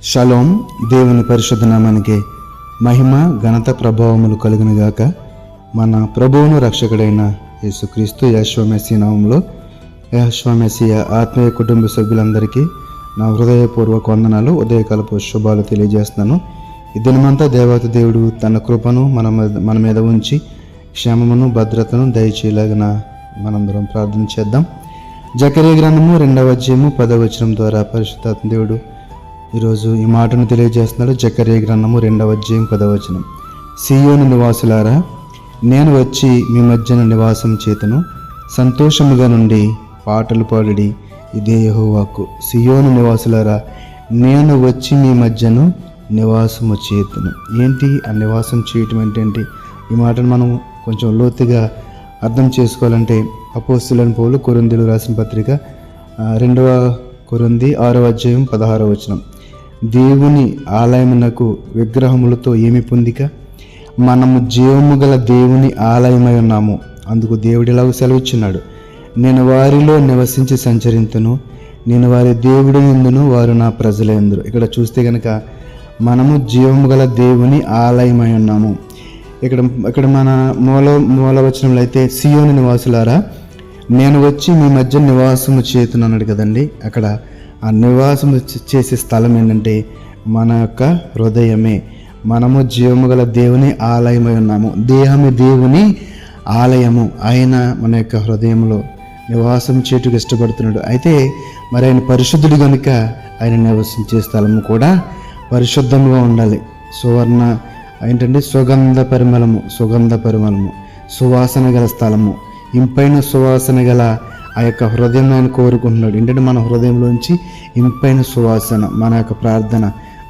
Shalom. దేవుని పరిశుద్ధ నామానికి మహిమ ఘనత ప్రభావములు కలుగునుగాక. మన ప్రభువును రక్షకుడైన యేసుక్రీస్తు యెహోవా మెస్సీ నామములో యెహోవా మెస్సీ ఆత్మీయ కుటుంబ సభ్యులందరికీ నా హృదయపూర్వక వందనాలు, ఉదయకాలపు శుభాలు తెలియజేస్తున్నాను. ఈ దినమంతా దేవత దేవుడు తన కృపను మన మీద ఉంచి క్షేమమును భద్రతను దయచేయలాగిన మనందరం ప్రార్థన చేద్దాం. జకరియా గ్రంథము 2వ అధ్యాయము 10వ వచనం ద్వారా పరిశుద్ధాత్మ దేవుడు ఈరోజు ఈ మాటను తెలియజేస్తున్నాడు. జకరియా గ్రంథము 2వ అధ్యాయం 10వ వచనం. సీయోను నివాసులారా, నేను వచ్చి మీ మధ్యన నివాసం చేతును, సంతోషముగా నుండి పాటలు పాడుడి, ఇదే యెహోవా వాక్కు. సీయోను నివాసులారా, నేను వచ్చి మీ మధ్యను నివాసము చేతును. ఏంటి ఆ నివాసం చేయటం ఏంటి? ఈ మాటను మనం కొంచెం లోతుగా అర్థం చేసుకోవాలంటే అపోస్తలుడైన పౌలు కొరింథీయులకు రాసిన పత్రిక 2వ కొరింథీ 6వ అధ్యాయం 16వ వచనం. దేవుని ఆలయమునకు విగ్రహములతో ఏమి పొందిక? మనము జీవము గల దేవుని ఆలయమై ఉన్నాము. అందుకు దేవుడు ఇలాగ సెలవిచ్చున్నాడు, నేను వారిలో నివసించి సంచరింతును, నేను వారి దేవుడి యందును, వారు నా ప్రజలందరూ. ఇక్కడ చూస్తే కనుక మనము జీవము గల దేవుని ఆలయమై ఉన్నాము. ఇక్కడ మన మూల వచనంలో అయితే సీయోను నివాసులారా, నేను వచ్చి మీ మధ్య నివాసము చేతును అన్నాడు కదండి. అక్కడ ఆ నివాసం చేసే స్థలం ఏంటంటే మన యొక్క హృదయమే. మనము జీవము గల దేవుని ఆలయమై ఉన్నాము. దేహమే దేవుని ఆలయము. ఆయన మన యొక్క హృదయంలో నివాసం చేటుకు ఇష్టపడుతున్నాడు. అయితే మరి ఆయన పరిశుద్ధుడు కనుక ఆయన నివసించే స్థలము కూడా పరిశుద్ధంగా ఉండాలి. సుగంధ పరిమళము, సువాసన గల స్థలము, ఇంపైన సువాసన గల ఆ యొక్క హృదయం ఆయన కోరుకుంటున్నాడు. ఏంటంటే మన హృదయంలోంచి ఇంపైన సువాసన, మన యొక్క ప్రార్థన,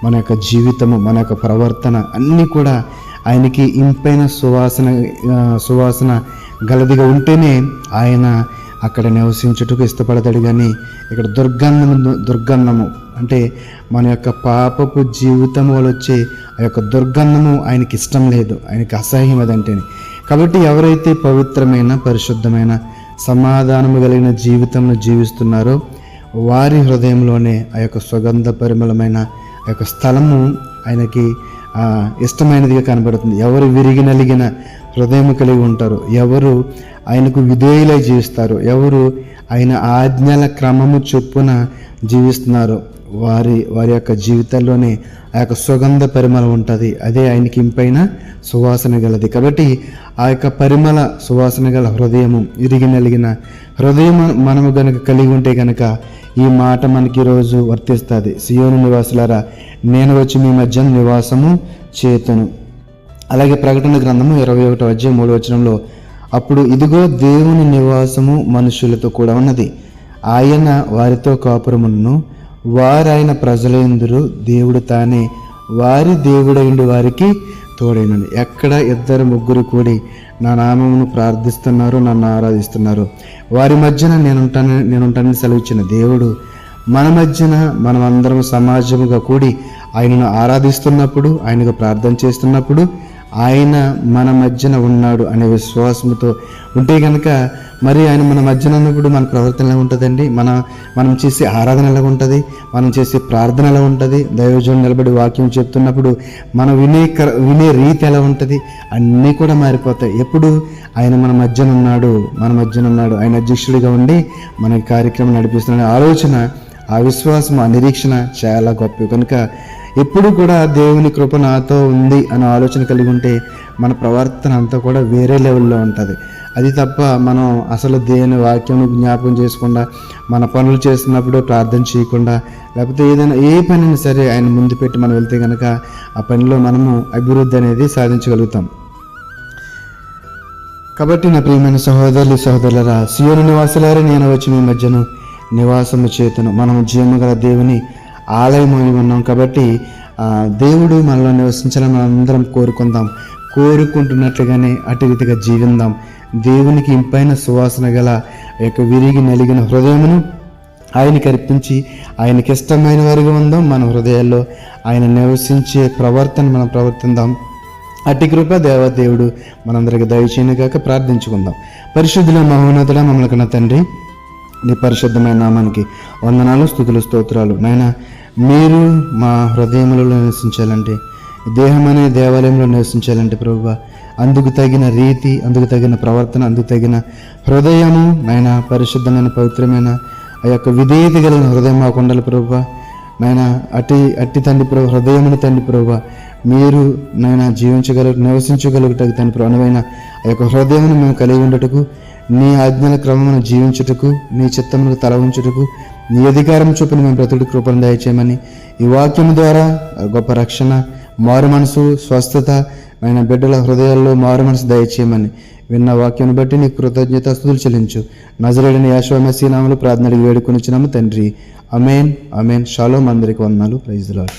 మన యొక్క జీవితము, మన యొక్క ప్రవర్తన అన్నీ కూడా ఆయనకి ఇంపైన సువాసన గలదిగా ఉంటేనే ఆయన అక్కడ నివసించుటకు ఇష్టపడతాడు. కానీ ఇక్కడ దుర్గంధము అంటే మన యొక్క పాపపు జీవితం వల్ల వచ్చే ఆ యొక్క దుర్గంధము ఆయనకి ఇష్టం లేదు, ఆయనకి అసహ్యం అదంటేనే. కాబట్టి ఎవరైతే పవిత్రమైన, పరిశుద్ధమైన, సమాధానము కలిగిన జీవితంను జీవిస్తున్నారో వారి హృదయంలోనే ఆ యొక్క సుగంధ పరిమళమైన ఆ యొక్క స్థలము ఆయనకి ఇష్టమైనదిగా కనబడుతుంది. ఎవరు విరిగి నలిగిన హృదయం కలిగి ఉంటారు, ఎవరు ఆయనకు విధేయులై జీవిస్తారు, ఎవరు ఆయన ఆజ్ఞల క్రమము చొప్పున జీవిస్తున్నారు, వారి యొక్క జీవితాల్లోనే ఆ యొక్క సుగంధ పరిమళం ఉంటుంది. అదే ఆయనకి ఇంపైన సువాసన గలది. కాబట్టి ఆ యొక్క పరిమళ సువాసన గల హృదయము, ఇరిగి నలిగిన హృదయం మనము గనుక కలిగి ఉంటే కనుక ఈ మాట మనకి ఈరోజు వర్తిస్తుంది. సీయోను నివాసులారా, నేను వచ్చి మీ మధ్య నివాసము చేతును. అలాగే ప్రకటన గ్రంథము 21వ అధ్యాయం 3వ వచనంలో, అప్పుడు ఇదిగో దేవుని నివాసము మనుషులతో కూడా ఉన్నది, ఆయన వారితో కాపురమును, వారాయన ప్రజలందరూ, దేవుడు తానే వారి దేవుడైండు వారికి తోడైనని. ఎక్కడ 2-3 కూడి నా నామమును ప్రార్థిస్తున్నారు, నన్ను ఆరాధిస్తున్నారు, వారి మధ్యన నేనుంటానని సెలవిచ్చిన దేవుడు మన మధ్యన మనమందరం సమాజముగా కూడి ఆయనను ఆరాధిస్తున్నప్పుడు, ఆయనకు ప్రార్థన చేస్తున్నప్పుడు ఆయన మన మధ్యన ఉన్నాడు అనే విశ్వాసంతో ఉంటే కనుక మరి ఆయన మన మధ్యన ఉన్నప్పుడు మన ప్రవర్తన ఎలా ఉంటుందండి? మనం చేసే ఆరాధన ఎలా ఉంటుంది? మనం చేసే ప్రార్థన ఎలా ఉంటుంది? దైవజనుడు నిలబడి వాక్యం చెప్తున్నప్పుడు మనం వినే రీతి ఎలా ఉంటుంది? అన్నీ కూడా మారిపోతాయి. ఎప్పుడు ఆయన మన మధ్యన ఉన్నాడు, ఆయన అధ్యక్షుడిగా ఉండి మన కార్యక్రమం నడిపిస్తున్న ఆలోచన, ఆ విశ్వాసం, ఆ నిరీక్షణ చాలా గొప్ప. కనుక ఎప్పుడు కూడా దేవుని కృప నాతో ఉంది అనే ఆలోచన కలిగి ఉంటే మన ప్రవర్తన అంతా కూడా వేరే లెవెల్లో ఉంటుంది. అది తప్ప మనం అసలు దేవుని వాక్యం జ్ఞాపకం చేసుకుండా, మన పనులు చేస్తున్నప్పుడు ప్రార్థన చేయకుండా, లేకపోతే ఏదైనా ఏ పనిని సరే ఆయన ముందు పెట్టి మనం వెళ్తే కనుక ఆ పనిలో మనము అభివృద్ధి అనేది సాధించగలుగుతాం. కాబట్టి నా ప్రియమైన సహోదరులరా, సీయోను నివాసులారా, నేను వచ్చి మీ మధ్యను నివాసము చేతును. మనం జీవము గల దేవుని ఆలయమై ఉన్నాం. కాబట్టి దేవుడు మనలో నివసించాలని మనం అందరం కోరుకుంటున్నట్లుగానే అటు రీతిగా జీవిందాం. దేవునికి ఇంపైన సువాసన గల యొక్క విరిగి నలిగిన హృదయమును ఆయనకి అర్పించి ఆయనకి ఇష్టమైన వారిగా ఉందాం. మన హృదయాల్లో ఆయన నివసించే ప్రవర్తన మనం ప్రవర్తిద్దాం. అట్టి కృప దేవదేవుడు మనందరికి దయచేయనుగాక. ప్రార్థించుకుందాం. పరిశుద్ధుల మహోన్నతుడ మమ్మల్ని కన్న తండ్రి, నీ పరిశుద్ధమైన నామానికి వందనాలు, స్తుతులు, స్తోత్రాలు. నాయన మీరు మా హృదయములలో నివసించాలంటే, దేహం అనే దేవాలయంలో నివసించాలంటే ప్రభువా, అందుకు తగిన రీతి, అందుకు తగిన ప్రవర్తన, అందుకు తగిన హృదయము నాయన, పరిశుద్ధమైన పవిత్రమైన ఆ యొక్క విధేయత కలిగిన హృదయం మాకు ఉండాలి ప్రభువా. నాయన అట్టి తండ్రి ప్రభు, హృదయమును తండ్రి ప్రభువా, మీరు నాయన నివసించగలుగుటకు తండ్రి ప్రభు అనువైన ఆ యొక్క హృదయమును మేము కలిగి ఉండటకు, నీ ఆజ్ఞల క్రమమును జీవించుటకు, నీ చిత్తములకు తల ఉంచుటకు, నీ అధికారం చొప్పున మేము ప్రతిటి కృపను దయచేయమని, ఈ వాక్యం ద్వారా గొప్ప రక్షణ, మారు మనసు, స్వస్థత, ఆయన బిడ్డల హృదయాల్లో మారు మనసు దయచేయమని విన్న వాక్యం బట్టి నీ కృతజ్ఞతాస్తుతులు చెల్లించు. నజరేయుడైన యేషూవ మసీహు నామములో ప్రార్థన అడిగి వేడుకొనిచున్నాము తండ్రి. ఆమేన్, ఆమేన్. షాలోమ్. అందరికీ వందనాలు. Praise the lord.